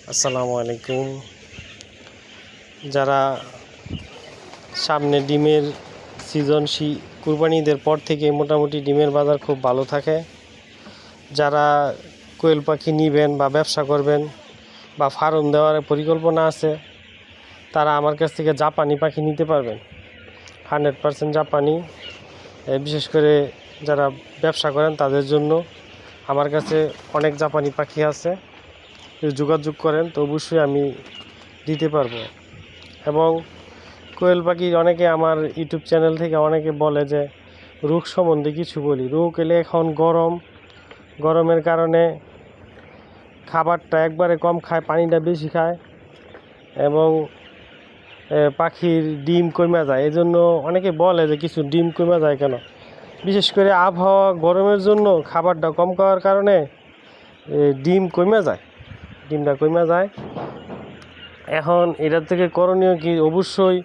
আসসালামু আলাইকুম। যারা সামনে ডিমের সিজন কুরবানি ঈদের পর থেকে মোটামুটি ডিমের বাজার খুব ভালো থাকে, যারা কোয়েল পাখি নেবেন বা ব্যবসা করবেন বা ফার্ম দেওয়ার পরিকল্পনা আছে, তারা আমার কাছ থেকে জাপানি পাখি নিতে পারবেন। 100% জাপানি। বিশেষ করে যারা ব্যবসা করেন তাদের জন্য আমার কাছে অনেক জাপানি পাখি আছে। যোগাযোগ করেন তো অবশ্যই আমি দিতে পারবো। এবং কোয়েল পাখির অনেকে আমার ইউটিউব চ্যানেল থেকে অনেকে বলে যে রোগ সম্বন্ধে কিছু বলি। রোগ এলে এখন গরমের কারণে খাবারটা একবারে কম খায়, পানিটা বেশি খায় এবং পাখির ডিম কমে যায়। এই জন্য অনেকে বলে যে কিছু ডিম কমে যায় কেন। বিশেষ করে আবহাওয়া গরমের জন্য খাবারটা কম খাওয়ার কারণে ডিমটা কমে যায়। এখন এটার থেকে করণীয় কি, অবশ্যই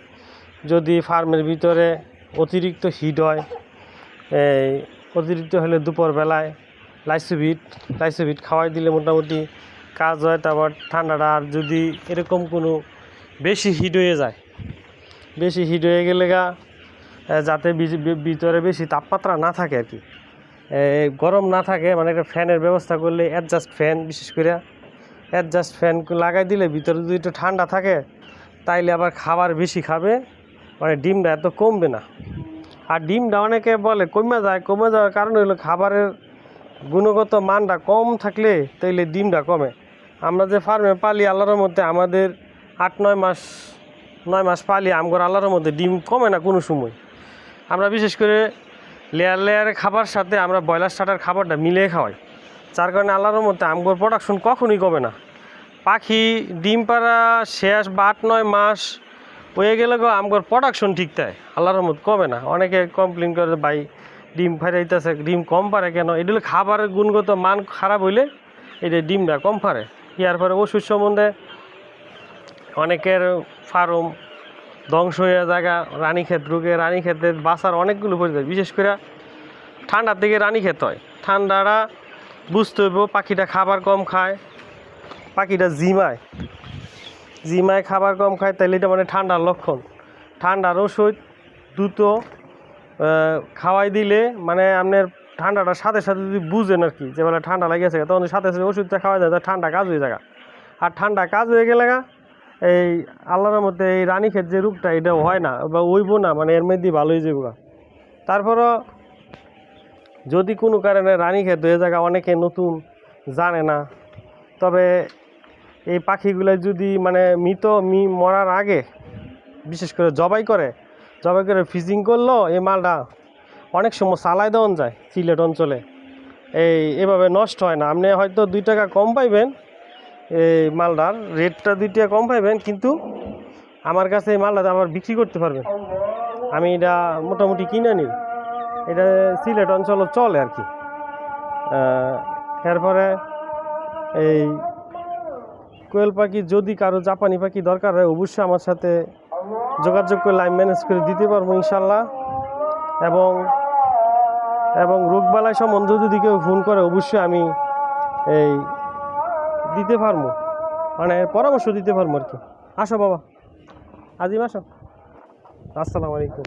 যদি ফার্মের ভিতরে অতিরিক্ত হিট হয়, অতিরিক্ত হলে দুপুরবেলায় লাইসোভিট খাওয়াই দিলে মোটামুটি কাজ হয়। তারপর ঠান্ডাটা আর যদি এরকম কোনো বেশি হিট হয়ে গেলে যাতে ভিতরে বেশি তাপমাত্রা না থাকে আর কি, গরম না থাকে, মানে একটা ফ্যানের ব্যবস্থা করলে বিশেষ করে অ্যাডজাস্ট ফ্যান লাগাই দিলে ভিতরে যদি একটু ঠান্ডা থাকে তাইলে আবার খাবার বেশি খাবে, মানে ডিমটা এত কমবে না। আর ডিমটা অনেকে বলে কমে যাওয়ার কারণ হলো খাবারের গুণগত মানটা কম থাকলে তাইলে ডিমটা কমে। আমরা যে ফার্মে পালি আল্লাহর মধ্যে, আমাদের 8-9 মাস পালি, আমগর আল্লাহর মধ্যে ডিম কমে না কোনো সময়। আমরা বিশেষ করে লেয়ারে খাবার সাথে আমরা ব্রয়লার স্টার্টার খাবারটা মিলিয়ে খাওয়াই, যার কারণে আল্লাহর মধ্যে আমগর প্রোডাকশন কখনোই কমে না। পাখি ডিম পাড়া শেষ বা 8-9 মাস হয়ে গেলে আমগর প্রোডাকশন ঠিক থাকে, আল্লাহর মধ্যে কমে না। অনেকে কমপ্লেন করে ভাই ডিম ফাইরাইতেছে, ডিম কম পারে কেন? এটা হলো খাবারের গুণগত মান খারাপ হইলে এটা ডিমটা কম পারে। ইয়ার পরে ওষুধ সম্বন্ধে অনেকের ফার্ম ধ্বংস হয়ে জায়গা, রানীক্ষেত রোগে রানীক্ষেতের বাঁচার অনেকগুলো পরিচয়। বিশেষ করে ঠান্ডার দিকে রানীক্ষেত হয়, ঠান্ডাটা বুঝতে হইব। পাখিটা খাবার কম খায়, পাখিটা জিমায় খাবার কম খায়, তাইলে এটা মানে ঠান্ডার লক্ষণ। ঠান্ডার ওষুধ দ্রুত খাওয়াই দিলে, মানে আপনার ঠান্ডাটার সাথে সাথে যদি বুঝেন আর কি যে বলে ঠান্ডা লাগিয়েছে, তখন সাথে সাথে ওষুধটা খাওয়া যায়, ঠান্ডা কাজ হয়ে যায়। আর ঠান্ডা কাজ হয়ে গেলে এই আল্লাহর মধ্যে এই রানীক্ষেত যে রোগটা, এটা হয় না বা হইব না, মানে এর মধ্যেই ভালো হয়ে যাবো। তারপরও যদি কোনো কারণে রানীক্ষেত হয়ে যায়, অনেকে নতুন জানে না, তবে এই পাখিগুলো যদি মানে মরার আগে বিশেষ করে জবাই করে ফ্রিজিং করলো, এই মালটা অনেক সময় চালাই দেওয়া যায় সিলেট অঞ্চলে। এভাবে নষ্ট হয় না। আপনি হয়তো 2 টাকা কম পাইবেন, এই মালটার রেটটা 2 টাকা কম পাইবেন, কিন্তু আমার কাছে এই মালটা আবার বিক্রি করতে পারবেন। আমি এটা মোটামুটি কিনে নিই, এটা সিলেট অঞ্চলে চলে আর কি। এরপরে এই কোয়েল পাখি যদি কারো জাপানি পাখি দরকার হয়, অবশ্যই আমার সাথে যোগাযোগ করলে আমি ম্যানেজ করে দিতে পারবো ইনশাল্লাহ। এবং রোগবালাই সম্বন্ধে যদি কেউ ফোন করে, অবশ্যই আমি দিতে পারবো, মানে পরামর্শ দিতে পারবো আর কি। আসো বাবা, আজিম আসো। আসসালামু আলাইকুম।